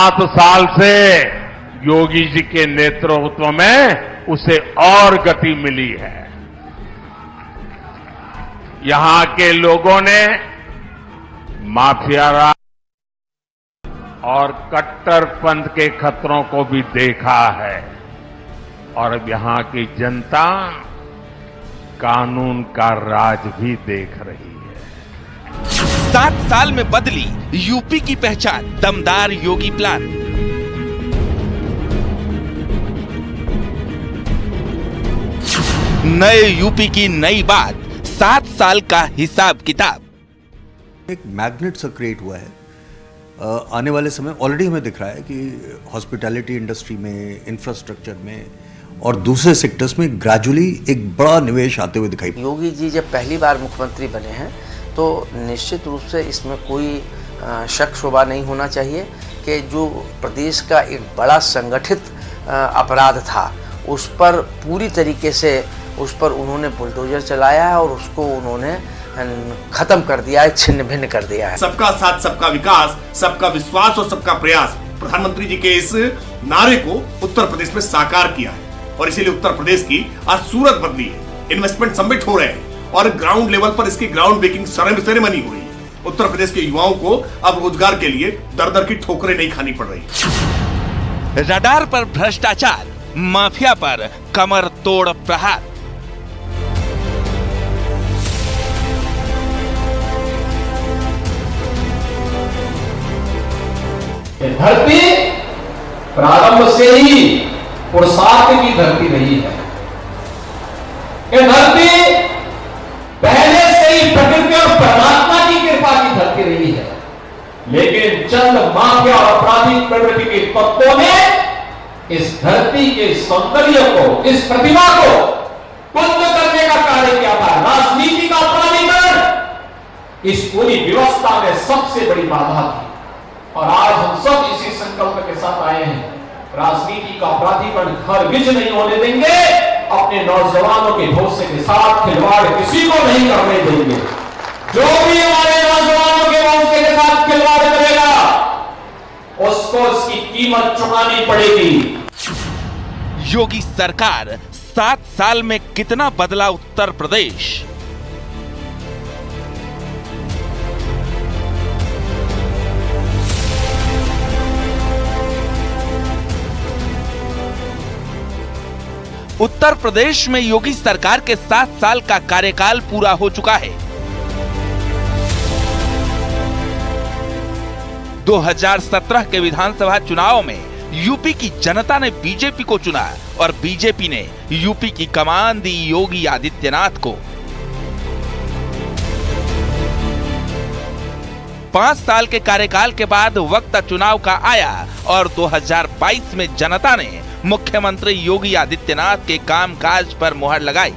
7 साल से योगी जी के नेतृत्व में उसे और गति मिली है। यहां के लोगों ने माफिया राज और कट्टरपंथ के खतरों को भी देखा है और अब यहां की जनता कानून का राज भी देख रही है। 7 साल में बदली यूपी की पहचान, दमदार योगी प्लान। नए यूपी की नई बात, 7 साल का हिसाब किताब। एक मैग्नेट सा क्रिएट हुआ है। आने वाले समय ऑलरेडी हमें दिख रहा है कि हॉस्पिटैलिटी इंडस्ट्री में, इंफ्रास्ट्रक्चर में और दूसरे सेक्टर्स में ग्रेजुअली एक बड़ा निवेश आते हुए दिखाई। योगी जी जब पहली बार मुख्यमंत्री बने हैं तो निश्चित रूप से इसमें कोई शक शुबा नहीं होना चाहिए कि जो प्रदेश का एक बड़ा संगठित अपराध था उस पर पूरी तरीके से उस पर उन्होंने बुलडोजर चलाया है और उसको उन्होंने खत्म कर दिया है, छिन्न भिन्न कर दिया है। सबका साथ, सबका विकास, सबका विश्वास और सबका प्रयास, प्रधानमंत्री जी के इस नारे को उत्तर प्रदेश में साकार किया है और इसीलिए उत्तर प्रदेश की आज सूरत बदली है। इन्वेस्टमेंट सबमिट हो रहे हैं और ग्राउंड लेवल पर इसकी ग्राउंड ब्रेकिंग सेरेमनी हो रही है। उत्तर प्रदेश के युवाओं को अब रोजगार के लिए दर दर की ठोकरें नहीं खानी पड़ रही। रडार पर भ्रष्टाचार, माफिया पर कमर तोड़ प्रहार। धरती प्रारंभ से ही पुरुषार्थ की धरती नहीं है। ये धरती पहले से ही प्रकृति और परमात्मा की कृपा की धरती रही है, लेकिन चंद माफिया और आपराधिक प्रवृत्ति के तत्वों ने इस धरती के सौंदर्य को, इस प्रतिभा को कुंद करने का कार्य किया था। राजनीति का अपराधीकरण इस पूरी व्यवस्था में सबसे बड़ी बाधा थी और आज हम सब इसी संकल्प के साथ आए हैं, राजनीति का अपराधीकरण खरगिज नहीं होने देंगे। अपने नौजवानों के भरोसे के साथ खिलवाड़ किसी को नहीं करने देंगे। जो भी हमारे नौजवानों के भरोसे के साथ खिलवाड़ करेगा उसको उसकी कीमत चुकानी पड़ेगी। योगी सरकार 7 साल में कितना बदला उत्तर प्रदेश? उत्तर प्रदेश में योगी सरकार के 7 साल का कार्यकाल पूरा हो चुका है। 2017 के विधानसभा चुनाव में यूपी की जनता ने बीजेपी को चुना और बीजेपी ने यूपी की कमान दी योगी आदित्यनाथ को। 5 साल के कार्यकाल के बाद वक्त चुनाव का आया और 2022 में जनता ने मुख्यमंत्री योगी आदित्यनाथ के कामकाज पर मुहर लगाई।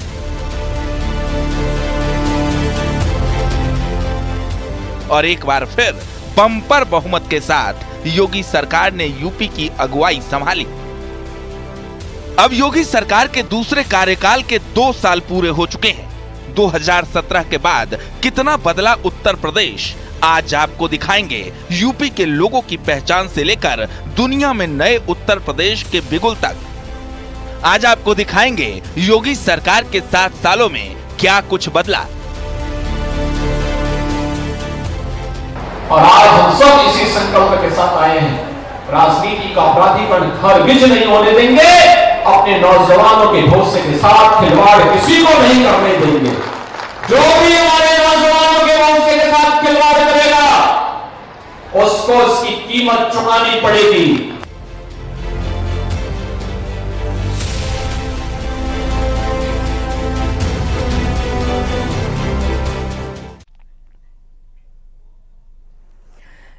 और एक बार फिर बम्पर बहुमत के साथ योगी सरकार ने यूपी की अगुवाई संभाली। अब योगी सरकार के दूसरे कार्यकाल के 2 साल पूरे हो चुके हैं। 2017 के बाद कितना बदला उत्तर प्रदेश, आज आपको दिखाएंगे। यूपी के लोगों की पहचान से लेकर दुनिया में नए उत्तर प्रदेश के बिगुल तक आज आपको दिखाएंगे योगी सरकार के 7 सालों में क्या कुछ बदला। और आज हम सब इसी संकल्प के साथ आए हैं, राजनीति का अपराधीकरण खरगिज नहीं होने देंगे। अपने नौजवानों के भरोसे के साथ खिलवाड़ किसी को नहीं करने देंगे। जो भी हमारे नौजवानों के भरोसे के साथ खिलवाड़ करेगा उसको उसकी कीमत चुकानी पड़ेगी।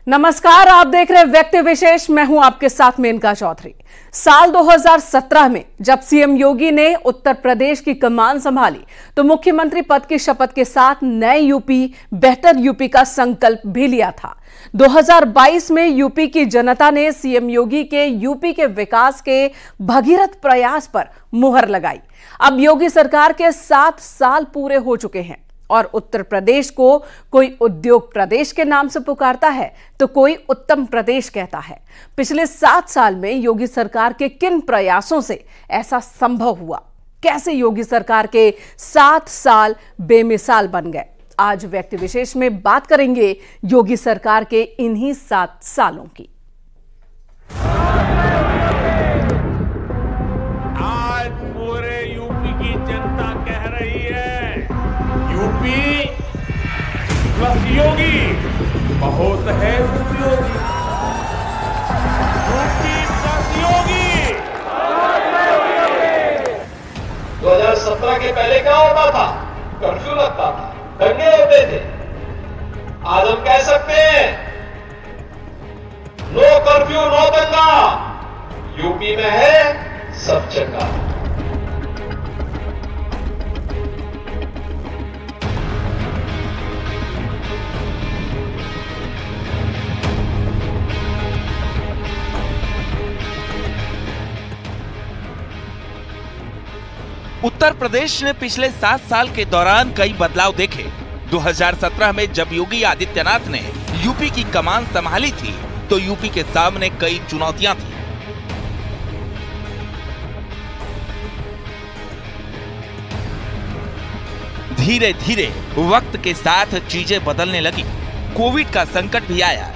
नमस्कार, आप देख रहे हैं व्यक्ति विशेष। मैं हूं आपके साथ मेनका चौधरी। साल 2017 में जब सीएम योगी ने उत्तर प्रदेश की कमान संभाली तो मुख्यमंत्री पद की शपथ के साथ नए यूपी, बेहतर यूपी का संकल्प भी लिया था। 2022 में यूपी की जनता ने सीएम योगी के यूपी के विकास के भगीरथ प्रयास पर मुहर लगाई। अब योगी सरकार के 7 साल पूरे हो चुके हैं और उत्तर प्रदेश को कोई उद्योग प्रदेश के नाम से पुकारता है तो कोई उत्तम प्रदेश कहता है। पिछले 7 साल में योगी सरकार के किन प्रयासों से ऐसा संभव हुआ? कैसे योगी सरकार के 7 साल बेमिसाल बन गए? आज व्यक्ति विशेष में बात करेंगे योगी सरकार के इन्हीं 7 सालों की। आज पूरे यूपी की जनता कह रही है, यूपी प्लस योगी बहुत है उपयोगी। यूपी प्लस योगी। 2017 के पहले क्या होता था? कर्फ्यू लगता था, दंगे होते थे। आज हम कह सकते हैं नो कर्फ्यू नो दंगा, यूपी में है सब चंगा। उत्तर प्रदेश ने पिछले 7 साल के दौरान कई बदलाव देखे। 2017 में जब योगी आदित्यनाथ ने यूपी की कमान संभाली थी तो यूपी के सामने कई चुनौतियां थी। धीरे धीरे वक्त के साथ चीजें बदलने लगी। कोविड का संकट भी आया,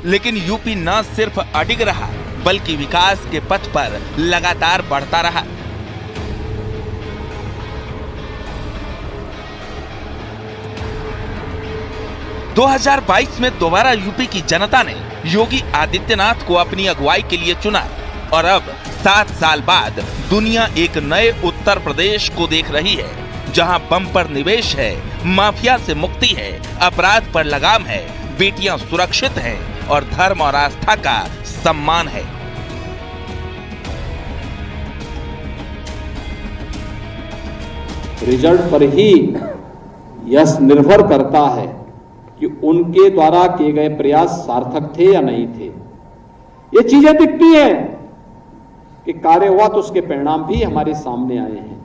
लेकिन यूपी न सिर्फ अडिग रहा बल्कि विकास के पथ पर लगातार बढ़ता रहा। – 2022 में दोबारा यूपी की जनता ने योगी आदित्यनाथ को अपनी अगुवाई के लिए चुना और अब 7 साल बाद दुनिया एक नए उत्तर प्रदेश को देख रही है, जहां बम्पर निवेश है, माफिया से मुक्ति है, अपराध पर लगाम है, बेटियां सुरक्षित हैं और धर्म और आस्था का सम्मान है। रिजल्ट पर ही यह निर्भर करता है कि उनके द्वारा किए गए प्रयास सार्थक थे या नहीं थे। ये चीजें दिखती हैं कि कार्य हुआ तो उसके परिणाम भी हमारे सामने आए हैं।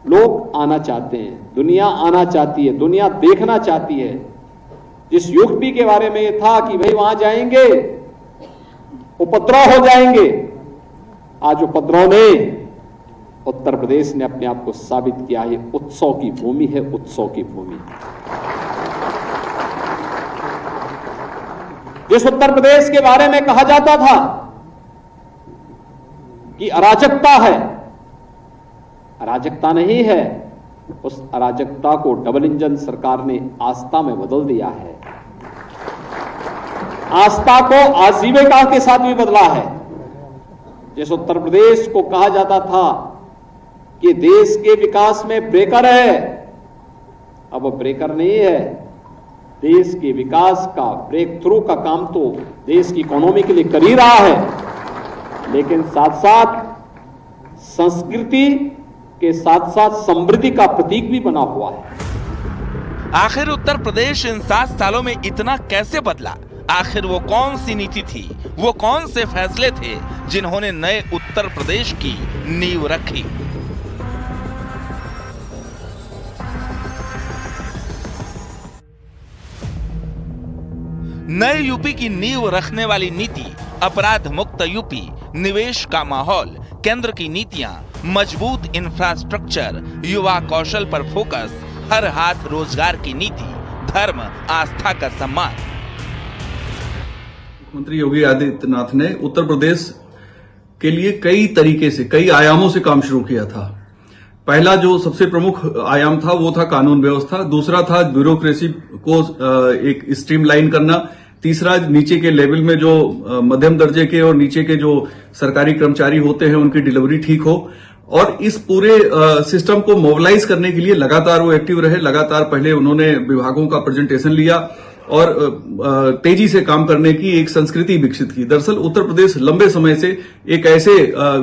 लोग आना चाहते हैं, दुनिया आना चाहती है, दुनिया देखना चाहती है। जिस यूपी के बारे में ये था कि भाई वहां जाएंगे उपद्रव हो जाएंगे, आज उपद्रव ने उत्तर प्रदेश ने अपने आप को साबित किया है। उत्सव की भूमि है, उत्सव की भूमि। जिस उत्तर प्रदेश के बारे में कहा जाता था कि अराजकता है, अराजकता नहीं है, उस अराजकता को डबल इंजन सरकार ने आस्था में बदल दिया है। आस्था को आजीविका के साथ भी बदला है। जिस उत्तर प्रदेश को कहा जाता था कि देश के विकास में ब्रेकर है, अब वो ब्रेकर नहीं है। देश के विकास का ब्रेक थ्रू का काम तो देश की इकोनॉमी के लिए कर ही रहा है, लेकिन साथ साथ संस्कृति के साथ साथ समृद्धि का प्रतीक भी बना हुआ है। आखिर उत्तर प्रदेश इन 7 सालों में इतना कैसे बदला? आखिर वो कौन सी नीति थी, वो कौन से फैसले थे जिन्होंने नए उत्तर प्रदेश की नींव रखी? नए यूपी की नींव रखने वाली नीति अपराध मुक्त यूपी, निवेश का माहौल, केंद्र की नीतियां, मजबूत इंफ्रास्ट्रक्चर, युवा कौशल पर फोकस, हर हाथ रोजगार की नीति, धर्म आस्था का सम्मान। मुख्यमंत्री योगी आदित्यनाथ ने उत्तर प्रदेश के लिए कई तरीके से, कई आयामों से काम शुरू किया था। पहला जो सबसे प्रमुख आयाम था वो था कानून व्यवस्था, दूसरा था ब्यूरोक्रेसी को एक स्ट्रीमलाइन करना, तीसरा नीचे के लेवल में जो मध्यम दर्जे के और नीचे के जो सरकारी कर्मचारी होते हैं उनकी डिलीवरी ठीक हो, और इस पूरे सिस्टम को मोबिलाइज करने के लिए लगातार वो एक्टिव रहे। लगातार पहले उन्होंने विभागों का प्रेजेंटेशन लिया और तेजी से काम करने की एक संस्कृति विकसित की। दरअसल उत्तर प्रदेश लंबे समय से एक ऐसे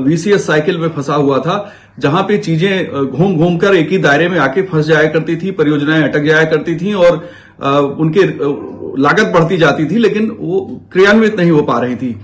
वीसीएस साइकिल में फंसा हुआ था जहां पे चीजें घूम घूम कर एक ही दायरे में आके फंस जाया करती थी, परियोजनाएं अटक जाया करती थी और उनके लागत बढ़ती जाती थी, लेकिन वो क्रियान्वित नहीं हो पा रही थी।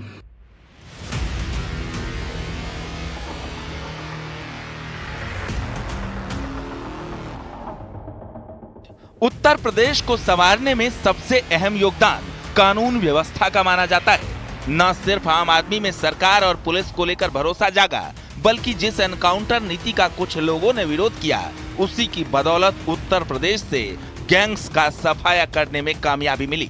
उत्तर प्रदेश को संवारने में सबसे अहम योगदान कानून व्यवस्था का माना जाता है। न सिर्फ आम आदमी में सरकार और पुलिस को लेकर भरोसा जागा, बल्कि जिस एनकाउंटर नीति का कुछ लोगों ने विरोध किया, उसी की बदौलत उत्तर प्रदेश से गैंग्स का सफाया करने में कामयाबी मिली।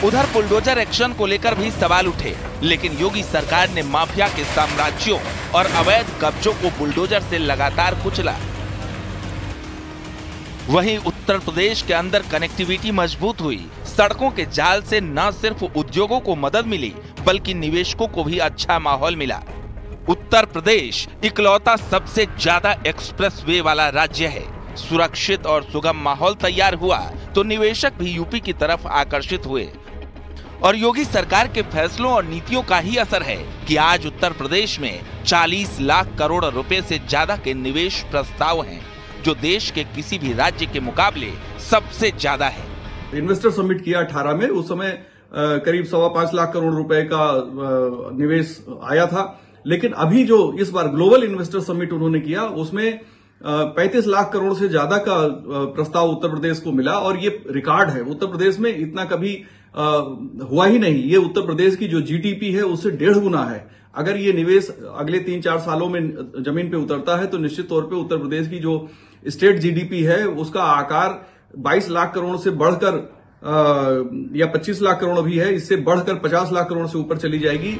उधर बुलडोजर एक्शन को लेकर भी सवाल उठे, लेकिन योगी सरकार ने माफिया के साम्राज्यों और अवैध कब्जों को बुलडोजर से लगातार कुचला। वहीं उत्तर प्रदेश के अंदर कनेक्टिविटी मजबूत हुई। सड़कों के जाल से न सिर्फ उद्योगों को मदद मिली, बल्कि निवेशकों को भी अच्छा माहौल मिला। उत्तर प्रदेश इकलौता सबसे ज्यादा एक्सप्रेसवे वाला राज्य है। सुरक्षित और सुगम माहौल तैयार हुआ तो निवेशक भी यूपी की तरफ आकर्षित हुए। और योगी सरकार के फैसलों और नीतियों का ही असर है कि आज उत्तर प्रदेश में 40 लाख करोड़ रुपए से ज्यादा के निवेश प्रस्ताव हैं, जो देश के किसी भी राज्य के मुकाबले सबसे ज्यादा है। इन्वेस्टर समिट किया 18 में, उस समय करीब 5.25 लाख करोड़ रुपए का निवेश आया था। लेकिन अभी जो इस बार ग्लोबल इन्वेस्टर समिट उन्होंने किया, उसमें 35 लाख करोड़ से ज्यादा का प्रस्ताव उत्तर प्रदेश को मिला और ये रिकॉर्ड है। उत्तर प्रदेश में इतना कभी हुआ ही नहीं। ये उत्तर प्रदेश की जो जीडीपी है उससे 1.5 गुना है। अगर ये निवेश अगले 3-4 सालों में जमीन पे उतरता है तो निश्चित तौर पे उत्तर प्रदेश की जो स्टेट जीडीपी है उसका आकार 22 लाख करोड़ से बढ़कर या 25 लाख करोड़ भी है, इससे बढ़कर 50 लाख करोड़ से ऊपर चली जाएगी।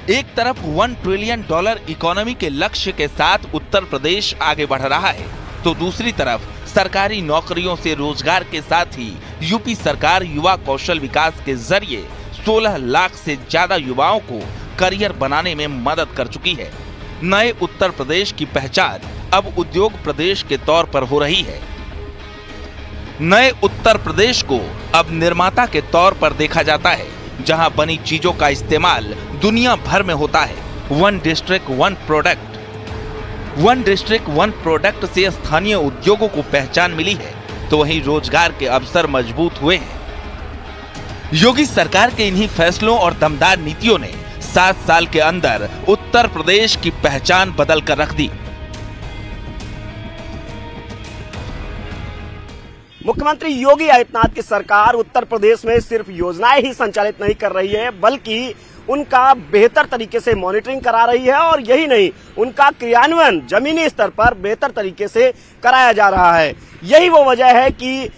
एक तरफ $1 ट्रिलियन इकोनॉमी के लक्ष्य के साथ उत्तर प्रदेश आगे बढ़ रहा है, तो दूसरी तरफ सरकारी नौकरियों से रोजगार के साथ ही यूपी सरकार युवा कौशल विकास के जरिए 16 लाख से ज्यादा युवाओं को करियर बनाने में मदद कर चुकी है। नए उत्तर प्रदेश की पहचान अब उद्योग प्रदेश के तौर पर हो रही है। नए उत्तर प्रदेश को अब निर्माता के तौर पर देखा जाता है, जहां बनी चीजों का इस्तेमाल दुनिया भर में होता है। वन डिस्ट्रिक्ट वन प्रोडक्ट से स्थानीय उद्योगों को पहचान मिली है, तो वहीं रोजगार के अवसर मजबूत हुए हैं। योगी सरकार के इन्हीं फैसलों और दमदार नीतियों ने 7 साल के अंदर उत्तर प्रदेश की पहचान बदल कर रख दी। मुख्यमंत्री योगी आदित्यनाथ की सरकार उत्तर प्रदेश में सिर्फ योजनाएं ही संचालित नहीं कर रही है, बल्कि उनका बेहतर तरीके से मॉनिटरिंग करा रही है। और यही नहीं, उनका क्रियान्वयन जमीनी स्तर पर बेहतर तरीके से कराया जा रहा है। यही वो वजह है कि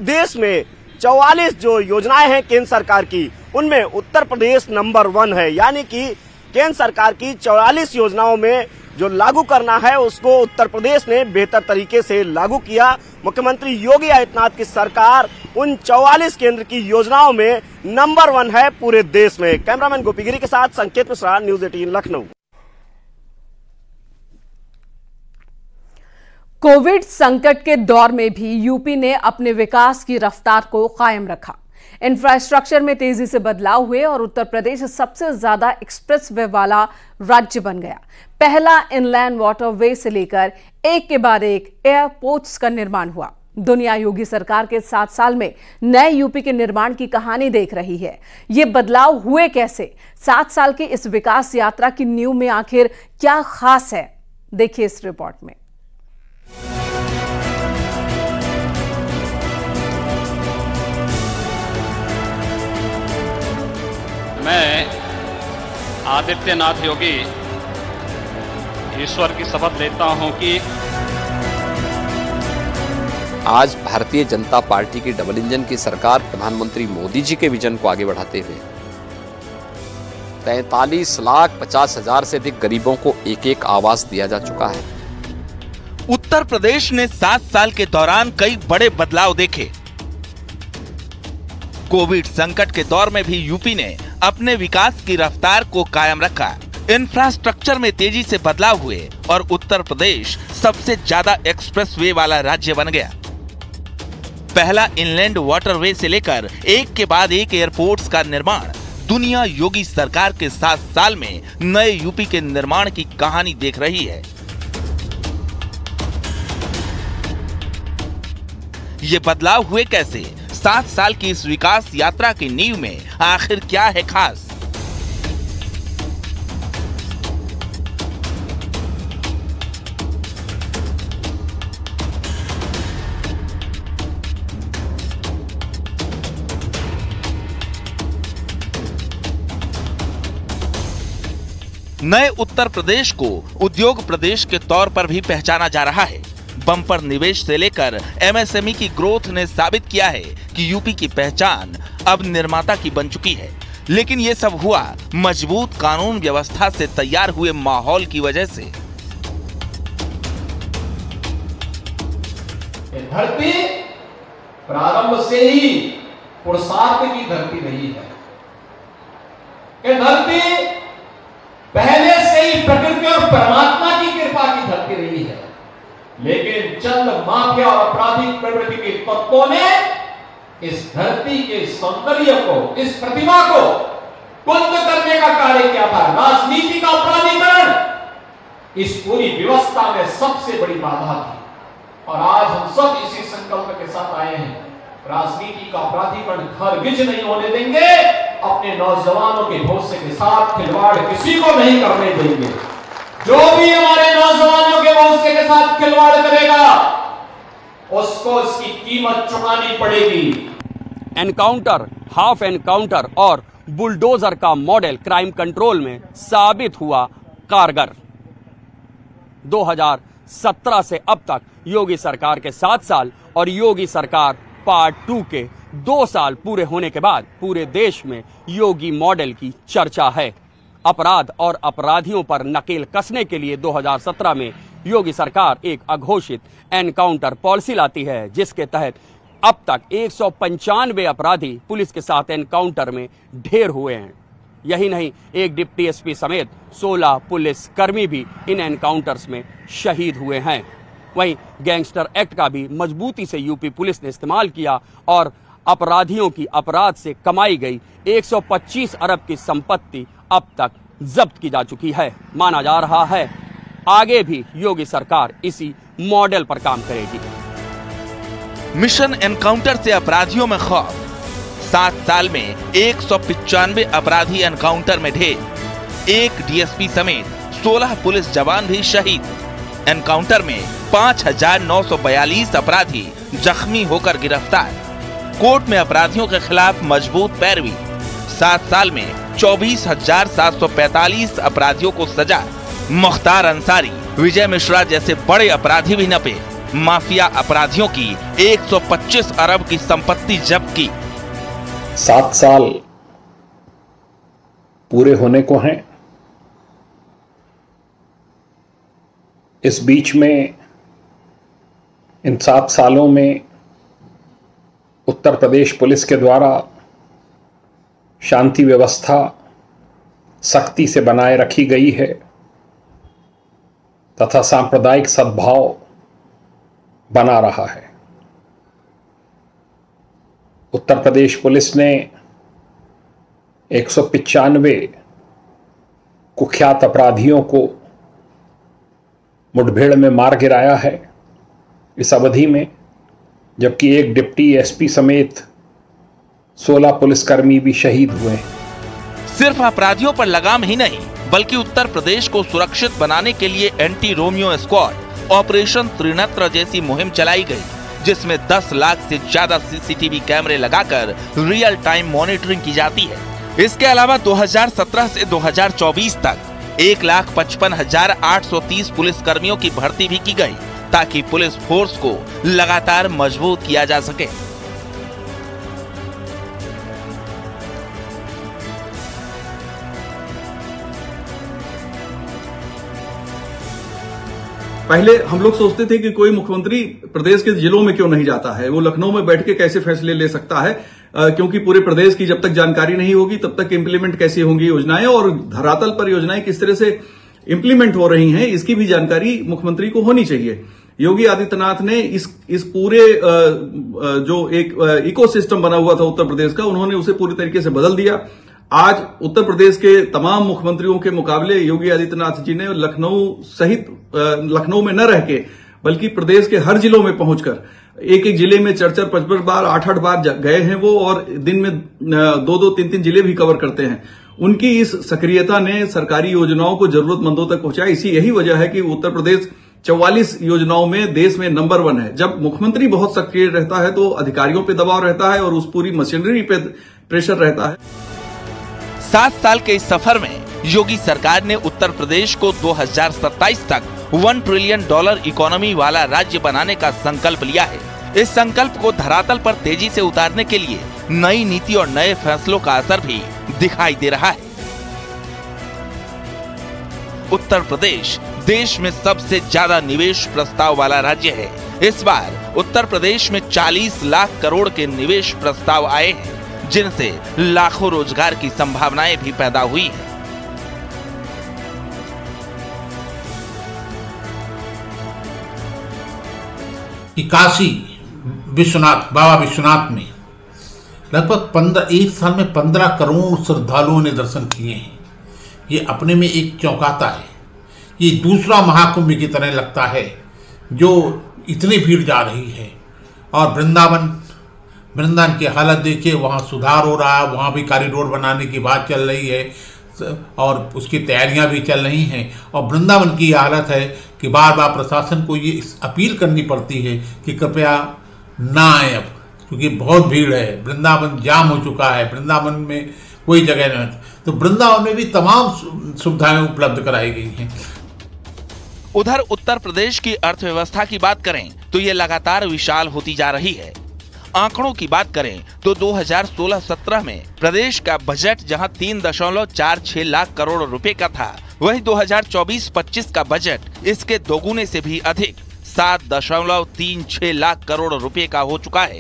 देश में 44 जो योजनाएं हैं केंद्र सरकार की, उनमें उत्तर प्रदेश नंबर 1 है। यानी कि केंद्र सरकार की 44 योजनाओं में जो लागू करना है उसको उत्तर प्रदेश ने बेहतर तरीके से लागू किया। मुख्यमंत्री योगी आदित्यनाथ की सरकार उन 44 केंद्र की योजनाओं में नंबर 1 है पूरे देश में। कैमरामैन गोपीगिरी के साथ संकेत मिश्रा, न्यूज 18 लखनऊ। कोविड संकट के दौर में भी यूपी ने अपने विकास की रफ्तार को कायम रखा। इंफ्रास्ट्रक्चर में तेजी से बदलाव हुए और उत्तर प्रदेश सबसे ज्यादा एक्सप्रेसवे वाला राज्य बन गया। पहला इनलैंड वाटरवे से लेकर एक के बाद एक एयरपोर्ट्स का निर्माण हुआ। दुनिया योगी सरकार के 7 साल में नए यूपी के निर्माण की कहानी देख रही है। ये बदलाव हुए कैसे? 7 साल की इस विकास यात्रा की नींव में आखिर क्या खास है, देखिए इस रिपोर्ट में। मैं आदित्यनाथ योगी ईश्वर की शपथ लेता हूं कि आज भारतीय जनता पार्टी की डबल इंजन की सरकार प्रधानमंत्री मोदी जी के विजन को आगे बढ़ाते हुए 43,50,000 से अधिक गरीबों को एक आवास दिया जा चुका है। उत्तर प्रदेश ने 7 साल के दौरान कई बड़े बदलाव देखे। कोविड संकट के दौर में भी यूपी ने अपने विकास की रफ्तार को कायम रखा। इंफ्रास्ट्रक्चर में तेजी से बदलाव हुए और उत्तर प्रदेश सबसे ज्यादा एक्सप्रेसवे वाला राज्य बन गया। पहला इनलैंड वाटरवे से लेकर एक के बाद एक एयरपोर्ट्स का निर्माण। दुनिया योगी सरकार के 7 साल में नए यूपी के निर्माण की कहानी देख रही है। ये बदलाव हुए कैसे? 7 साल की इस विकास यात्रा की नींव में आखिर क्या है खास? नए उत्तर प्रदेश को उद्योग प्रदेश के तौर पर भी पहचाना जा रहा है। बम्पर निवेश से लेकर एमएसएमई की ग्रोथ ने साबित किया है कि यूपी की पहचान अब निर्माता की बन चुकी है। लेकिन ये सब हुआ मजबूत कानून व्यवस्था से तैयार हुए माहौल की वजह से। धरती प्रारंभ से ही पुरुषार्थ की धरती रही है। ये धरती पहले से ही प्रकृति और परमात्मा की कृपा की धरती रही है, लेकिन चंद माफिया और आपराधिक प्रवृत्ति के तत्वों ने इस धरती के सौंदर्य को, इस प्रतिमा को कुंद करने का कार्य किया था। राजनीति का अपराधीकरण इस पूरी व्यवस्था में सबसे बड़ी बाधा थी और आज हम सब इसी संकल्प के साथ आए हैं, राजनीति का अपराधीकरण हरगिज नहीं होने देंगे। अपने नौजवानों के भविष्य के साथ खिलवाड़ किसी को नहीं करने देंगे। जो भी हमारे नौजवानों के भविष्य के साथ खिलवाड़ करेगा उसको इसकी कीमत चुकानी पड़ेगी। एनकाउंटर, हाफ एनकाउंटर और बुलडोजर का मॉडल क्राइम कंट्रोल में साबित हुआ कारगर। 2017 से अब तक योगी सरकार के 7 साल और योगी सरकार पार्ट 2 के 2 साल पूरे होने के बाद पूरे देश में योगी मॉडल की चर्चा है। अपराध और अपराधियों पर नकेल कसने के लिए 2017 में योगी सरकार एक अघोषित एनकाउंटर पॉलिसी लाती है, जिसके तहत अब तक 195 अपराधी पुलिस के साथ एनकाउंटर में ढेर हुए हैं। यही नहीं, एक डिप्टी एसपी समेत 16 पुलिस कर्मी भी इन एनकाउंटर्स में शहीद हुए हैं। वहीं गैंगस्टर एक्ट का भी मजबूती से यूपी पुलिस ने इस्तेमाल किया और अपराधियों की अपराध से कमाई गई 125 अरब की संपत्ति अब तक जब्त की जा चुकी है। माना जा रहा है आगे भी योगी सरकार इसी मॉडल पर काम करेगी। मिशन एनकाउंटर से अपराधियों में खौफ। 7 साल में 195 अपराधी एनकाउंटर में ढेर। एक डीएसपी समेत 16 पुलिस जवान भी शहीद। एनकाउंटर में 5,942 अपराधी जख्मी होकर गिरफ्तार। कोर्ट में अपराधियों के खिलाफ मजबूत पैरवी। 7 साल में 24,745 अपराधियों को सजा। मुख्तार अंसारी, विजय मिश्रा जैसे बड़े अपराधी भी नपे। माफिया अपराधियों की 125 अरब की संपत्ति जब्त की। 7 साल पूरे होने को हैं। इस बीच में इन 7 सालों में उत्तर प्रदेश पुलिस के द्वारा शांति व्यवस्था सख्ती से बनाए रखी गई है तथा सांप्रदायिक सद्भाव बना रहा है। उत्तर प्रदेश पुलिस ने 195 कुख्यात अपराधियों को मुठभेड़ में मार गिराया है इस अवधि में, जबकि एक डिप्टी एसपी समेत 16 पुलिसकर्मी भी शहीद हुए हैं। सिर्फ अपराधियों पर लगाम ही नहीं, बल्कि उत्तर प्रदेश को सुरक्षित बनाने के लिए anti Romeo squad, operation Trinetra जैसी मुहिम चलाई गई, जिसमें 10 लाख से ज्यादा सीसीटीवी कैमरे लगाकर रियल टाइम मॉनिटरिंग की जाती है। इसके अलावा 2017 से 2024 तक 1,55,830 पुलिस कर्मियों की भर्ती भी की गई, ताकि पुलिस फोर्स को लगातार मजबूत किया जा सके। पहले हम लोग सोचते थे कि कोई मुख्यमंत्री प्रदेश के जिलों में क्यों नहीं जाता है, वो लखनऊ में बैठ के कैसे फैसले ले सकता है, क्योंकि पूरे प्रदेश की जब तक जानकारी नहीं होगी तब तक इम्प्लीमेंट कैसे होंगी योजनाएं और धरातल पर योजनाएं किस तरह से इम्प्लीमेंट हो रही हैं, इसकी भी जानकारी मुख्यमंत्री को होनी चाहिए। योगी आदित्यनाथ ने इस पूरे जो एक इकोसिस्टम बना हुआ था उत्तर प्रदेश का, उन्होंने उसे पूरी तरीके से बदल दिया। आज उत्तर प्रदेश के तमाम मुख्यमंत्रियों के मुकाबले योगी आदित्यनाथ जी ने लखनऊ सहित लखनऊ में न रह के बल्कि प्रदेश के हर जिलों में पहुंचकर एक जिले में 4-4, 5-5 बार, 8-8 बार गए हैं वो, और दिन में 2-2, 3-3 जिले भी कवर करते हैं। उनकी इस सक्रियता ने सरकारी योजनाओं को जरूरतमंदों तक पहुंचाया। यही वजह है कि उत्तर प्रदेश 44 योजनाओं में देश में नंबर 1 है। जब मुख्यमंत्री बहुत सक्रिय रहता है तो अधिकारियों पे दबाव रहता है और उस पूरी मशीनरी पे प्रेशर रहता है। 7 साल के इस सफर में योगी सरकार ने उत्तर प्रदेश को 2027 तक $1 ट्रिलियन इकोनॉमी वाला राज्य बनाने का संकल्प लिया है। इस संकल्प को धरातल पर तेजी से उतारने के लिए नई नीति और नए फैसलों का असर भी दिखाई दे रहा है। उत्तर प्रदेश देश में सबसे ज्यादा निवेश प्रस्ताव वाला राज्य है। इस बार उत्तर प्रदेश में 40 लाख करोड़ के निवेश प्रस्ताव आए हैं, जिनसे लाखों रोजगार की संभावनाएं भी पैदा हुई हैं। काशी विश्वनाथ, बाबा विश्वनाथ में लगभग एक साल में 15 करोड़ श्रद्धालुओं ने दर्शन किए हैं। ये अपने में एक चौंकाता है। ये दूसरा महाकुंभ की तरह लगता है जो इतनी भीड़ जा रही है। और वृंदावन की हालत देखिए, वहाँ सुधार हो रहा है, वहाँ भी कॉरिडोर बनाने की बात चल रही है और उसकी तैयारियां भी चल रही हैं। और वृंदावन की हालत है कि बार बार प्रशासन को ये अपील करनी पड़ती है कि कृपया ना आए अब, क्योंकि बहुत भीड़ है। वृंदावन जाम हो चुका है, वृंदावन में कोई जगह नहीं। तो वृंदावन में भी तमाम सुविधाएं उपलब्ध कराई गई हैं। उधर उत्तर प्रदेश की अर्थव्यवस्था की बात करें तो ये लगातार विशाल होती जा रही है। आंकड़ों की बात करें तो 2016-17 में प्रदेश का बजट जहां 3.46 लाख करोड़ रुपए का था, वहीं 2024-25 का बजट इसके दोगुने से भी अधिक 7.36 लाख करोड़ रुपए का हो चुका है।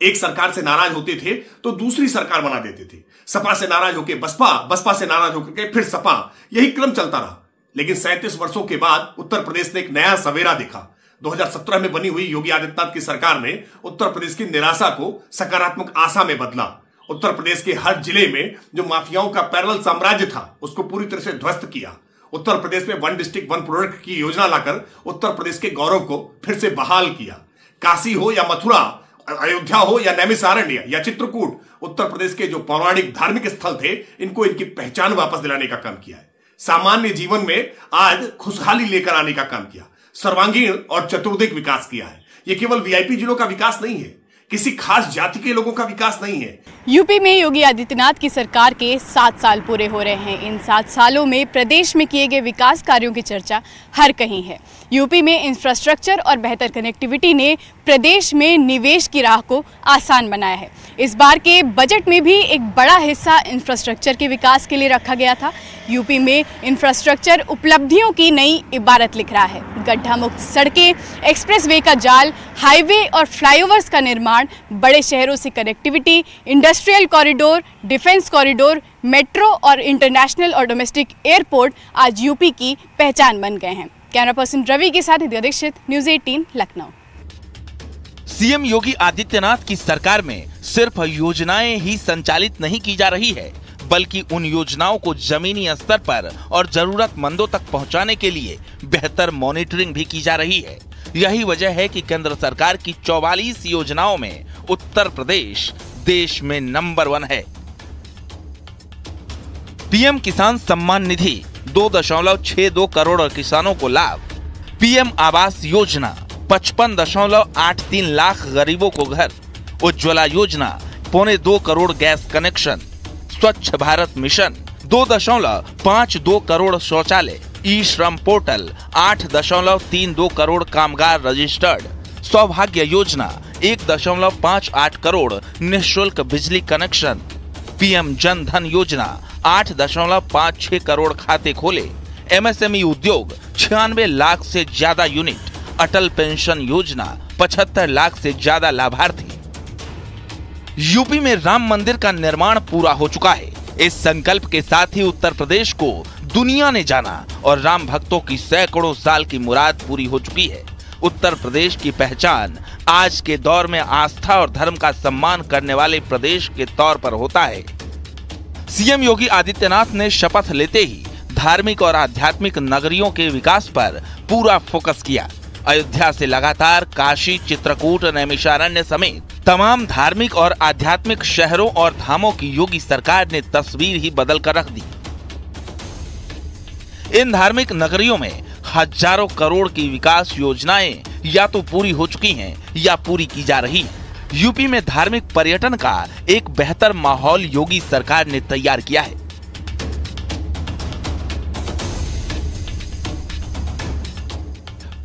एक सरकार से नाराज होते थे तो दूसरी सरकार बना देते थे। सपा से नाराज होकर बसपा, बसपा से नाराज होकर फिर सपा, यही क्रम चलता रहा। लेकिन 37 वर्षों के बाद उत्तर प्रदेश ने एक नया सवेरा देखा। 2017 में बनी हुई योगी आदित्यनाथ की सरकार ने उत्तर प्रदेश की निराशा को सकारात्मक आशा में बदला। उत्तर प्रदेश के हर जिले में जो माफियाओं का पैरेलल साम्राज्य था, उसको पूरी तरह से ध्वस्त किया। उत्तर प्रदेश में 1 डिस्ट्रिक्ट 1 प्रोडक्ट की योजना लाकर उत्तर प्रदेश के गौरव को फिर से बहाल किया। काशी हो या मथुरा, अयोध्या हो या नैमिषारण्य या चित्रकूट, उत्तर प्रदेश के जो पौराणिक धार्मिक स्थल थे, इनको इनकी पहचान वापस दिलाने का काम किया है। सामान्य जीवन में आज खुशहाली लेकर आने का काम किया। सर्वांगीण और चतुर्दिक विकास किया है। ये केवल वीआईपी जिलों का विकास नहीं है, किसी खास जाति के लोगों का विकास नहीं है। यूपी में योगी आदित्यनाथ की सरकार के 7 साल पूरे हो रहे हैं। इन 7 सालों में प्रदेश में किए गए विकास कार्यों की चर्चा हर कहीं है। यूपी में इंफ्रास्ट्रक्चर और बेहतर कनेक्टिविटी ने प्रदेश में निवेश की राह को आसान बनाया है। इस बार के बजट में भी एक बड़ा हिस्सा इंफ्रास्ट्रक्चर के विकास के लिए रखा गया था। यूपी में इंफ्रास्ट्रक्चर उपलब्धियों की नई इबारत लिख रहा है। गड्ढा मुक्त सड़कें, एक्सप्रेसवे का जाल, हाईवे और फ्लाईओवर्स का निर्माण, बड़े शहरों से connectivity, industrial corridor, defence corridor, metro और इंटरनेशनल और डोमेस्टिक एयरपोर्ट आज यूपी की पहचान बन गए हैं। कैमरा पर्सन रवि के साथ हिदया दीक्षित, न्यूज़ 18 लखनऊ। सीएम योगी आदित्यनाथ की सरकार में सिर्फ योजनाएं ही संचालित नहीं की जा रही है, बल्कि उन योजनाओं को जमीनी स्तर पर और जरूरतमंदों तक पहुंचाने के लिए बेहतर मॉनिटरिंग भी की जा रही है। यही वजह है कि केंद्र सरकार की 44 योजनाओं में उत्तर प्रदेश देश में नंबर 1 है। पीएम किसान सम्मान निधि 2.62 करोड़ किसानों को लाभ। पीएम आवास योजना 55.83 लाख गरीबों को घर। उज्ज्वला योजना 1.25 करोड़ गैस कनेक्शन। स्वच्छ भारत मिशन 2.52 करोड़ शौचालय। ई श्रम पोर्टल 8.32 करोड़ कामगार रजिस्टर्ड। सौभाग्य योजना 1.58 करोड़ निःशुल्क बिजली कनेक्शन। पीएम जन धन योजना 8.56 करोड़ खाते खोले। एमएसएमई उद्योग 96 लाख से ज्यादा यूनिट। अटल पेंशन योजना 75 लाख से ज्यादा लाभार्थी। यूपी में राम मंदिर का निर्माण पूरा हो चुका है। इस संकल्प के साथ ही उत्तर प्रदेश को दुनिया ने जाना और राम भक्तों की सैकड़ों साल की मुराद पूरी हो चुकी है। उत्तर प्रदेश की पहचान आज के दौर में आस्था और धर्म का सम्मान करने वाले प्रदेश के तौर पर होता है। सीएम योगी आदित्यनाथ ने शपथ लेते ही धार्मिक और आध्यात्मिक नगरियों के विकास पर पूरा फोकस किया। अयोध्या से लगातार काशी, चित्रकूट, नैमिषारण्य समेत तमाम धार्मिक और आध्यात्मिक शहरों और धामों की योगी सरकार ने तस्वीर ही बदल कर रख दी। इन धार्मिक नगरियों में हजारों करोड़ की विकास योजनाएं या तो पूरी हो चुकी हैं या पूरी की जा रही हैं। यूपी में धार्मिक पर्यटन का एक बेहतर माहौल योगी सरकार ने तैयार किया है।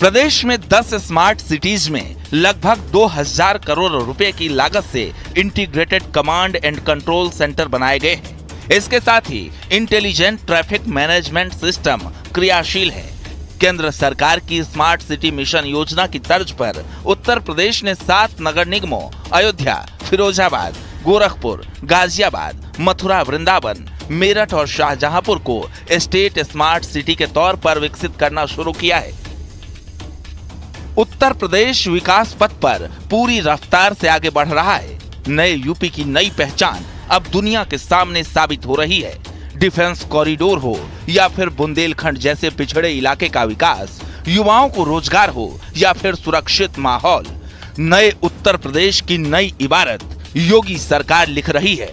प्रदेश में 10 स्मार्ट सिटीज में लगभग 2000 करोड़ रुपए की लागत से integrated command and control centre बनाए गए हैं। इसके साथ ही इंटेलिजेंट ट्रैफिक मैनेजमेंट सिस्टम क्रियाशील है। केंद्र सरकार की स्मार्ट सिटी मिशन योजना की तर्ज पर उत्तर प्रदेश ने 7 नगर निगमों अयोध्या, फिरोजाबाद, गोरखपुर, गाजियाबाद, मथुरा, वृंदावन, मेरठ और शाहजहांपुर को स्टेट स्मार्ट सिटी के तौर पर विकसित करना शुरू किया है। उत्तर प्रदेश विकास पथ पर पूरी रफ्तार से आगे बढ़ रहा है। नए यूपी की नई पहचान अब दुनिया के सामने साबित हो रही है। डिफेंस कॉरिडोर हो या फिर बुंदेलखंड जैसे पिछड़े इलाके का विकास, युवाओं को रोजगार हो या फिर सुरक्षित माहौल, नए उत्तर प्रदेश की नई इबारत योगी सरकार लिख रही है।